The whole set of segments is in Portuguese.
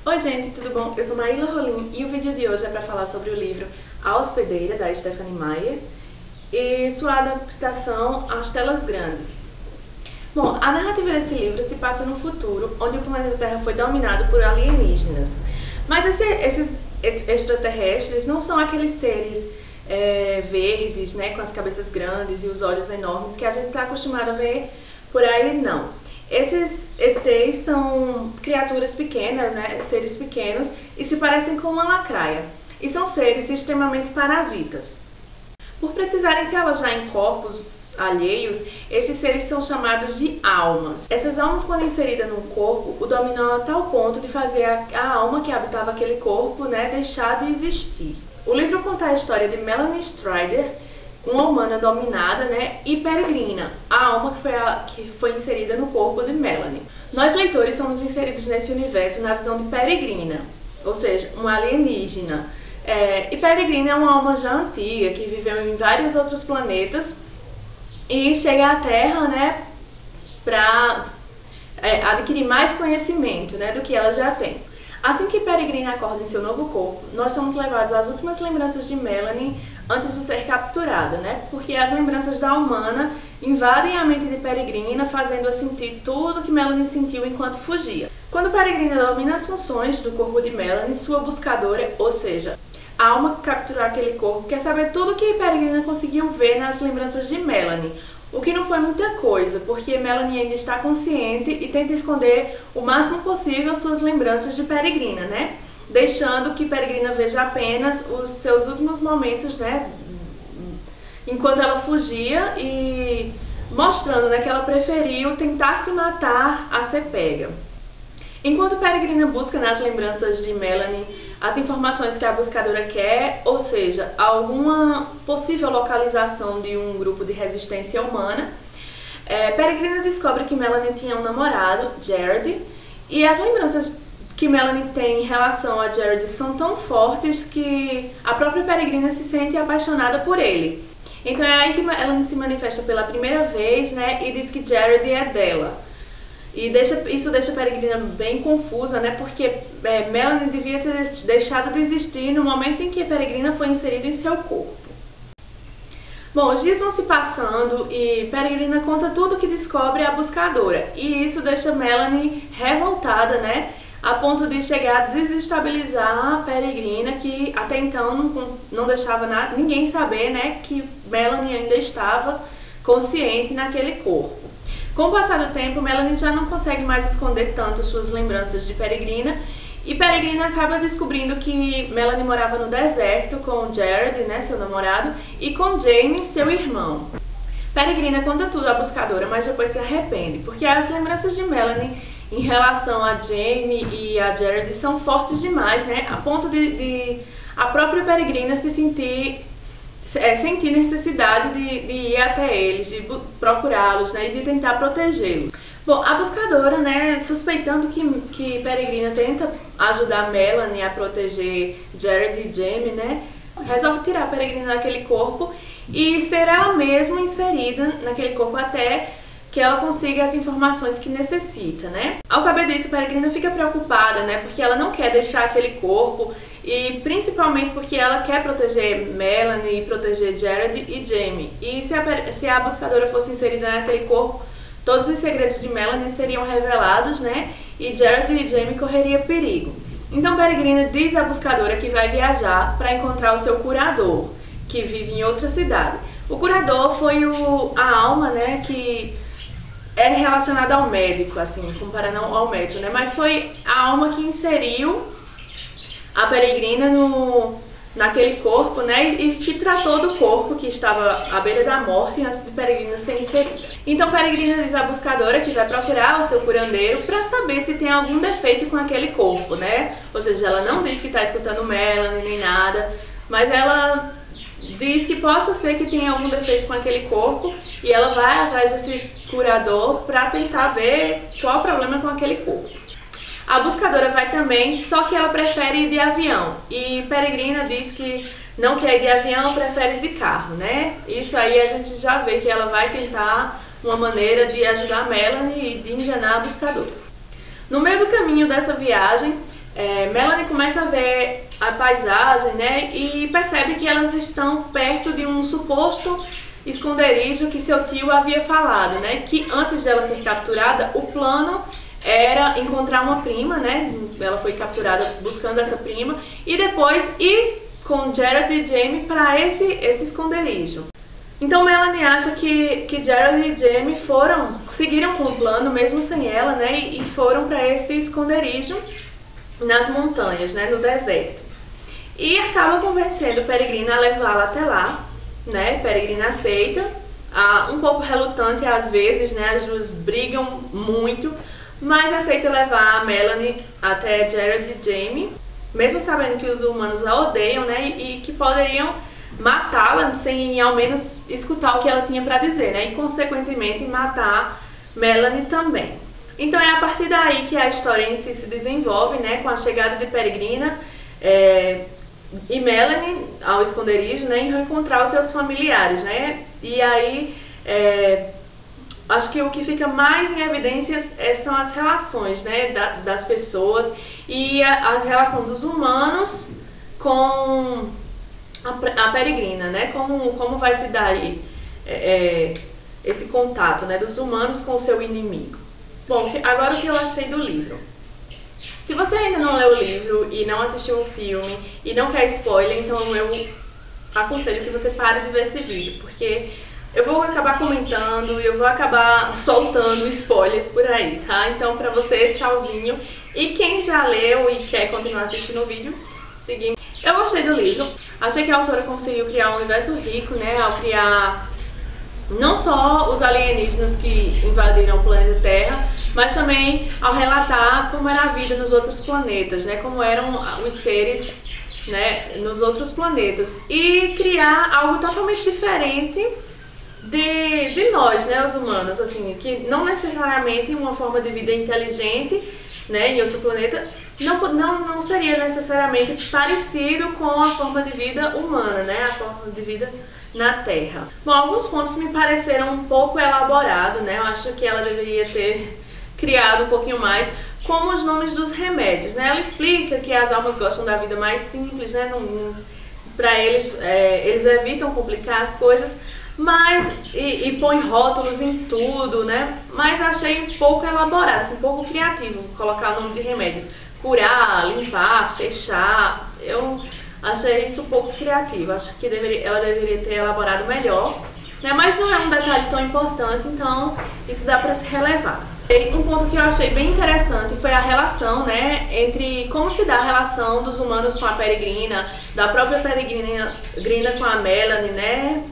Oi gente, tudo bom? Eu sou Maíla Rolim e o vídeo de hoje é para falar sobre o livro A Hospedeira, da Stephenie Meyer, e sua adaptação às telas grandes. Bom, a narrativa desse livro se passa no futuro, onde o planeta Terra foi dominado por alienígenas. Mas esses extraterrestres não são aqueles seres verdes, né, com as cabeças grandes e os olhos enormes que a gente está acostumado a ver por aí, não. Esses ETs são criaturas pequenas, né, seres pequenos, e se parecem com uma lacraia. E são seres extremamente parasitas. Por precisarem se alojar em corpos alheios, esses seres são chamados de almas. Essas almas, quando inseridas num corpo, o dominam a tal ponto de fazer a alma que habitava aquele corpo, né, deixar de existir. O livro conta a história de Melanie Strider, uma humana dominada, né, e Peregrina, a alma que foi inserida no corpo de Melanie. Nós, leitores, somos inseridos nesse universo na visão de Peregrina, ou seja, uma alienígena. E Peregrina é uma alma já antiga, que viveu em vários outros planetas e chega à Terra, né, para adquirir mais conhecimento, né, do que ela já tem. Assim que Peregrina acorda em seu novo corpo, nós somos levados às últimas lembranças de Melanie antes de ser capturada, né? Porque as lembranças da humana invadem a mente de Peregrina, fazendo-a sentir tudo que Melanie sentiu enquanto fugia. Quando Peregrina domina as funções do corpo de Melanie, sua buscadora, ou seja, a alma que capturou aquele corpo, quer saber tudo que Peregrina conseguiu ver nas lembranças de Melanie. O que não foi muita coisa, porque Melanie ainda está consciente e tenta esconder o máximo possível suas lembranças de Peregrina, né? Deixando que Peregrina veja apenas os seus últimos momentos, né, enquanto ela fugia, e mostrando, né, que ela preferiu tentar se matar a ser pega. Enquanto Peregrina busca nas lembranças de Melanie as informações que a buscadora quer, ou seja, alguma possível localização de um grupo de resistência humana, Peregrina descobre que Melanie tinha um namorado, Jared, e as lembranças que Melanie tem em relação a Jared são tão fortes que a própria Peregrina se sente apaixonada por ele. Então é aí que Melanie se manifesta pela primeira vez, né, e diz que Jared é dela. E isso deixa Peregrina bem confusa, né, porque Melanie devia ter deixado de existir no momento em que Peregrina foi inserida em seu corpo. Bom, os dias vão se passando e Peregrina conta tudo que descobre à buscadora. E isso deixa Melanie revoltada, né, a ponto de chegar a desestabilizar a Peregrina, que até então não deixava ninguém saber, né, que Melanie ainda estava consciente naquele corpo. Com o passar do tempo, Melanie já não consegue mais esconder tanto suas lembranças de Peregrina, e Peregrina acaba descobrindo que Melanie morava no deserto com Jared, né, seu namorado, e com Jamie, seu irmão. Peregrina conta tudo à buscadora, mas depois se arrepende, porque as lembranças de Melanie em relação a Jamie e a Jared são fortes demais, né, a ponto de a própria Peregrina se sentir necessidade de ir até eles, de procurá-los, né, e de tentar protegê-los. Bom, a buscadora, né, suspeitando que Peregrina tenta ajudar Melanie a proteger Jared e Jamie, né, resolve tirar Peregrina daquele corpo e ser ela mesma inserida naquele corpo até que ela consiga as informações que necessita, né? Ao saber disso, Peregrina fica preocupada, né, porque ela não quer deixar aquele corpo, e principalmente porque ela quer proteger Melanie e proteger Jared e Jamie. E se a buscadora fosse inserida naquele corpo, todos os segredos de Melanie seriam revelados, né, e Jared e Jamie correriam perigo. Então Peregrina diz à buscadora que vai viajar para encontrar o seu curador, que vive em outra cidade. O curador foi a alma, né, que é relacionada ao médico, assim, comparando ao médico, né, mas foi a alma que inseriu a Peregrina naquele corpo, né, e que tratou do corpo que estava à beira da morte antes de Peregrina ser inserida. Então Peregrina diz à buscadora que vai procurar o seu curandeiro para saber se tem algum defeito com aquele corpo, né, ou seja, ela não diz que está escutando Melanie nem nada, mas ela diz que possa ser que tenha algum defeito com aquele corpo, e ela vai atrás desse curador para tentar ver qual o problema com aquele corpo. A buscadora vai também, só que ela prefere ir de avião, e Peregrina diz que não quer ir de avião, prefere ir de carro, né? Isso aí a gente já vê que ela vai tentar uma maneira de ajudar Melanie e de enganar a buscadora. No meio do caminho dessa viagem, Melanie começa a ver a paisagem, né, e percebe que elas estão perto de um suposto esconderijo que seu tio havia falado, né, que antes dela ser capturada, o plano era encontrar uma prima, né, ela foi capturada buscando essa prima, e depois ir com Gerald e Jamie para esse esconderijo. Então Melanie acha que Gerald e Jamie seguiram com o plano mesmo sem ela, né, e foram para esse esconderijo nas montanhas, né, no deserto. E acaba convencendo Peregrina a levá-la até lá, né, Peregrina aceita, um pouco relutante às vezes, né, as duas brigam muito, mas aceita levar a Melanie até Gerald e Jamie, mesmo sabendo que os humanos a odeiam, né, e que poderiam matá-la sem ao menos escutar o que ela tinha para dizer, né, e consequentemente matar Melanie também. Então é a partir daí que a história em si se desenvolve, né, com a chegada de Peregrina e Melanie ao esconderijo, né, e reencontrar os seus familiares, né, e aí acho que o que fica mais em evidência são as relações, né, das pessoas e a relação dos humanos com a Peregrina, né, como vai se dar aí esse contato, né, dos humanos com o seu inimigo. Bom, agora o que eu achei do livro. Se você ainda não leu o livro e não assistiu o filme e não quer spoiler, então eu aconselho que você pare de ver esse vídeo, porque eu vou acabar comentando e eu vou acabar soltando spoilers por aí, tá? Então pra você, tchauzinho. E quem já leu e quer continuar assistindo o vídeo, seguinte. Eu gostei do livro, achei que a autora conseguiu criar um universo rico, né, ao criar não só os alienígenas que invadiram o planeta Terra, mas também ao relatar como era a vida nos outros planetas, né, como eram os seres, né, nos outros planetas, e criar algo totalmente diferente de nós, né, os humanos, assim, que não necessariamente uma forma de vida inteligente, né, em outro planeta, não seria necessariamente parecido com a forma de vida humana, né, a forma de vida na Terra. Bom, alguns pontos me pareceram um pouco elaborados, né, eu acho que ela deveria ter criado um pouquinho mais, como os nomes dos remédios, né, ela explica que as almas gostam da vida mais simples, né, para eles, eles evitam complicar as coisas, mas, e põe rótulos em tudo, né, mas achei um pouco elaborado, assim, um pouco criativo colocar o nome de remédios. Curar, limpar, fechar, eu achei isso um pouco criativo, acho que ela deveria ter elaborado melhor, né? Mas não é um detalhe tão importante, então isso dá para se relevar. E um ponto que eu achei bem interessante foi a relação, né, entre como se dá a relação dos humanos com a Peregrina, da própria Peregrina com a Melanie, né,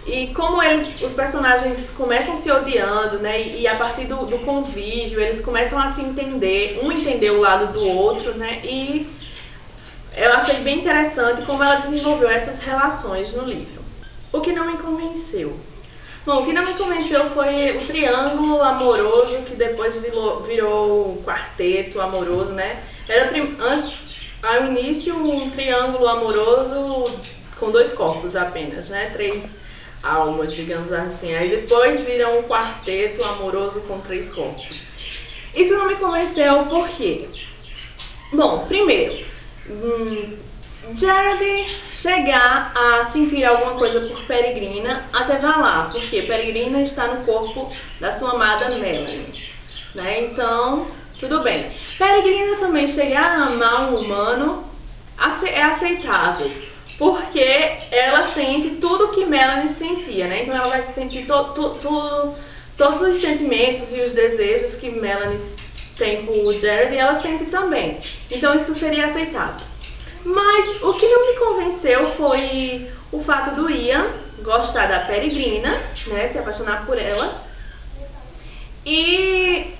e como os personagens começam se odiando, né, e a partir do convívio eles começam a se entender, um entender o lado do outro, né, e eu achei bem interessante como ela desenvolveu essas relações no livro. O que não me convenceu? Bom, o que não me convenceu foi o triângulo amoroso que depois virou um quarteto amoroso, né, era antes, ao início um triângulo amoroso com 2 corpos apenas, né, 3 almas, digamos assim. Aí depois vira um quarteto amoroso com 3 corpos. Isso não me convenceu por quê? Bom, primeiro, Gerald chegar a sentir alguma coisa por Peregrina até vai lá, porque Peregrina está no corpo da sua amada Melanie, né? Então, tudo bem. Peregrina também chegar a amar um humano é aceitável, porque ela sente tudo que Melanie sentia, né? Então ela vai sentir todos os sentimentos e os desejos que Melanie tem por Gerald e ela sente também. Então isso seria aceitável. Mas o que não me convenceu foi o fato do Ian gostar da Peregrina, né? Se apaixonar por ela. E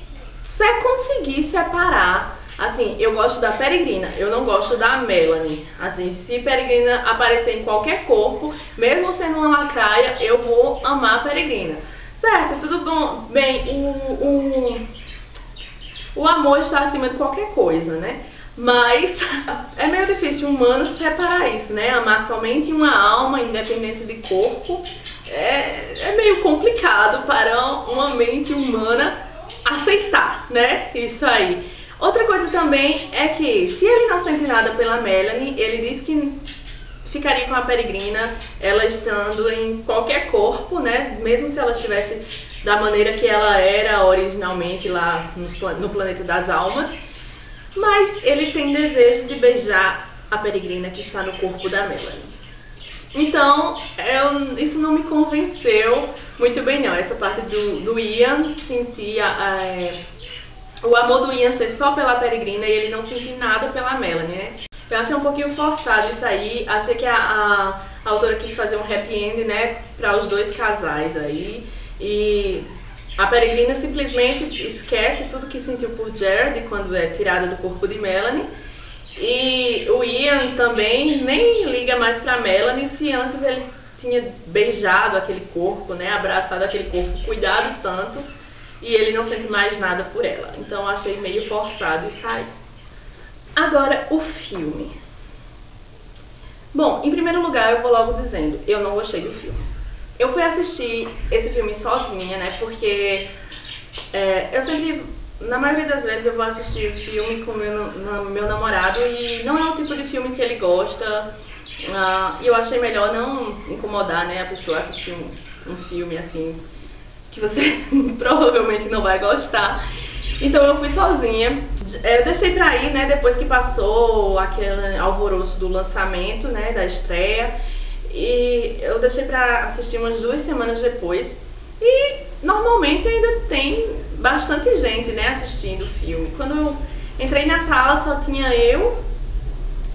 conseguir separar. Assim, eu gosto da Peregrina, eu não gosto da Melanie. Assim, se Peregrina aparecer em qualquer corpo, mesmo sendo uma lacraia, eu vou amar a Peregrina. Certo, tudo bom. Bem, o amor está acima de qualquer coisa, né? Mas é meio difícil um humano separar isso, né? Amar somente uma alma, independente de corpo, é meio complicado para uma mente humana aceitar, né? Isso aí. Outra coisa também é que, se ele não sente nada pela Melanie, ele diz que ficaria com a Peregrina, ela estando em qualquer corpo, né? Mesmo se ela estivesse da maneira que ela era originalmente lá no planeta das almas. Mas ele tem desejo de beijar a Peregrina que está no corpo da Melanie. Então, isso não me convenceu muito bem não. Essa parte do Ian sentir o amor do Ian ser só pela Peregrina e ele não sentir nada pela Melanie, né? Eu achei um pouquinho forçado isso aí. Achei que a autora quis fazer um happy end, né, para os dois casais aí. E a Peregrina simplesmente esquece tudo que sentiu por Jared quando é tirada do corpo de Melanie. E o Ian também nem liga mais pra Melanie, se antes ele tinha beijado aquele corpo, né, abraçado aquele corpo, cuidado tanto, e ele não sente mais nada por ela. Então achei meio forçado isso aí. Agora, o filme. Bom, em primeiro lugar, eu vou logo dizendo, eu não gostei do filme. Eu fui assistir esse filme sozinha, né, porque eu sempre, na maioria das vezes, eu vou assistir o filme com meu namorado e não é o tipo de filme que ele gosta. E eu achei melhor não incomodar, né, a pessoa a assistir um filme assim, que você provavelmente não vai gostar. Então eu fui sozinha. Eu deixei pra ir, né, depois que passou aquele alvoroço do lançamento, né, da estreia. E eu deixei pra assistir umas 2 semanas depois. E normalmente ainda tem bastante gente, né, assistindo o filme. Quando eu entrei na sala só tinha eu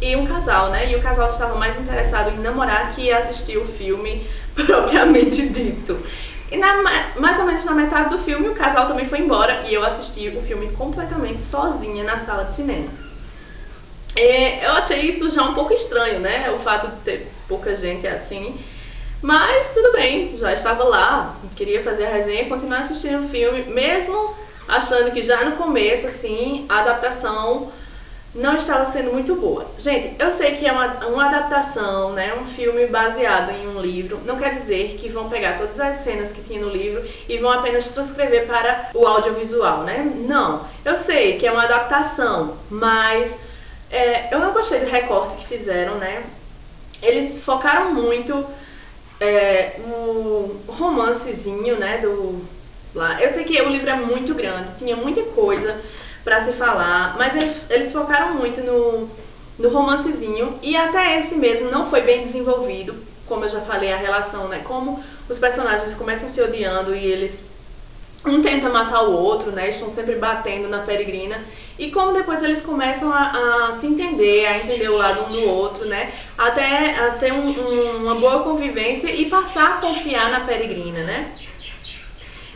e um casal, né, e o casal estava mais interessado em namorar que assistir o filme propriamente dito. E mais ou menos na metade do filme o casal também foi embora e eu assisti o filme completamente sozinha na sala de cinema. Eu achei isso já um pouco estranho, né, o fato de ter pouca gente assim. Mas tudo bem, já estava lá, queria fazer a resenha e continuar assistindo o filme, mesmo achando que já no começo, assim, a adaptação não estava sendo muito boa. Gente, eu sei que é uma adaptação, né, um filme baseado em um livro, não quer dizer que vão pegar todas as cenas que tinha no livro e vão apenas transcrever para o audiovisual, né? Não, eu sei que é uma adaptação, mas eu não gostei do recorte que fizeram, né? Eles focaram muito no romancezinho, né, lá. Eu sei que o livro é muito grande, tinha muita coisa pra se falar, mas eles focaram muito no romancezinho e até esse mesmo não foi bem desenvolvido, como eu já falei, a relação, né, como os personagens começam se odiando e eles um tenta matar o outro, né, estão sempre batendo na Peregrina, e como depois eles começam a se entender, a entender o lado um do outro, né, até a ter uma boa convivência e passar a confiar na Peregrina, né.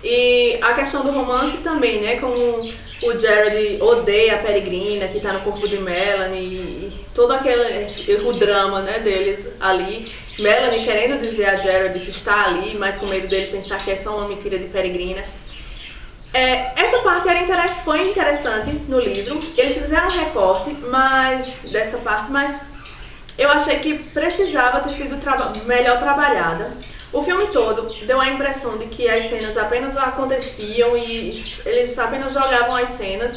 E a questão do romance também, né, como o Jared odeia a Peregrina, que tá no corpo de Melanie, e todo o drama, né, deles ali. Melanie querendo dizer a Jared que está ali, mas com medo dele pensar que é só uma mentira de Peregrina. Essa parte foi interessante no livro. Eles fizeram um recorte dessa parte, mas eu achei que precisava ter sido melhor trabalhada. O filme todo deu a impressão de que as cenas apenas aconteciam e eles apenas jogavam as cenas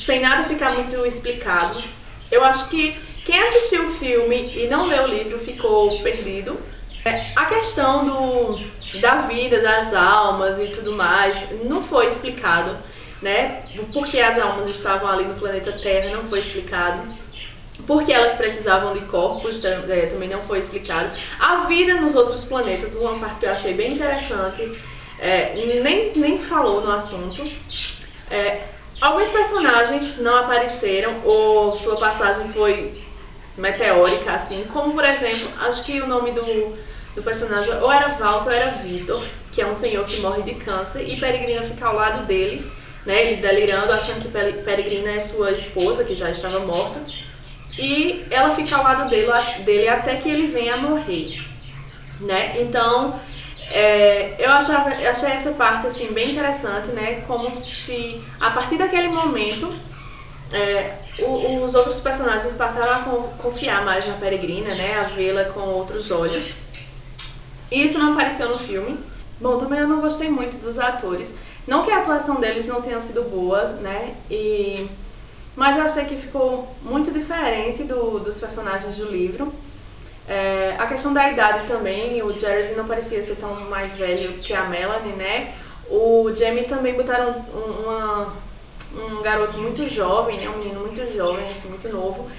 sem nada ficar muito explicado. Eu acho que quem assistiu o filme e não leu o livro ficou perdido. A questão da vida, das almas e tudo mais não foi explicado, né? Porque as almas estavam ali no planeta Terra não foi explicado. Porque elas precisavam de corpos também não foi explicado. A vida nos outros planetas, uma parte que eu achei bem interessante, nem falou no assunto. Alguns personagens não apareceram ou sua passagem foi meteórica, assim, como por exemplo, acho que o nome do personagem ou era Walter ou era Victor, que é um senhor que morre de câncer, e Peregrina fica ao lado dele, né, ele delirando, achando que Peregrina é sua esposa, que já estava morta, e ela fica ao lado dele até que ele venha a morrer, né. Então, eu achei essa parte assim, bem interessante, né, como se a partir daquele momento os outros personagens passaram a confiar mais na Peregrina, né, a vê-la com outros olhos. E isso não apareceu no filme. Bom, também eu não gostei muito dos atores. Não que a atuação deles não tenha sido boa, né, e mas eu achei que ficou muito diferente dos personagens do livro. A questão da idade também, o Jared não parecia ser tão mais velho que a Melanie, né? O Jamie também botaram um garoto muito jovem, né? Um menino muito jovem, assim, muito novo.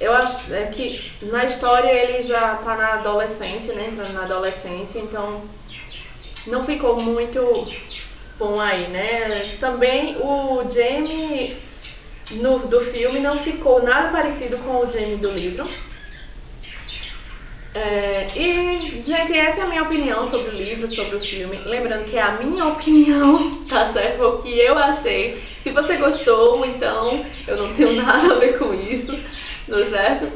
Eu acho que na história ele já está na adolescência, né? Entrando na adolescência, então não ficou muito bom aí, né? Também o Jamie do filme não ficou nada parecido com o Jamie do livro. E, gente, essa é a minha opinião sobre o livro, sobre o filme. Lembrando que é a minha opinião, tá certo? Foi o que eu achei. Se você gostou, então eu não tenho nada a ver com isso, tá certo?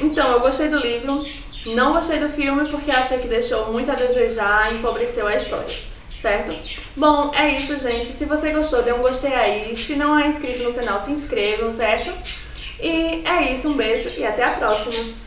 Então, eu gostei do livro, não gostei do filme porque achei que deixou muito a desejar e empobreceu a história, certo? Bom, é isso, gente. Se você gostou, dê um gostei aí. Se não é inscrito no canal, se inscrevam, certo? E é isso, um beijo e até a próxima!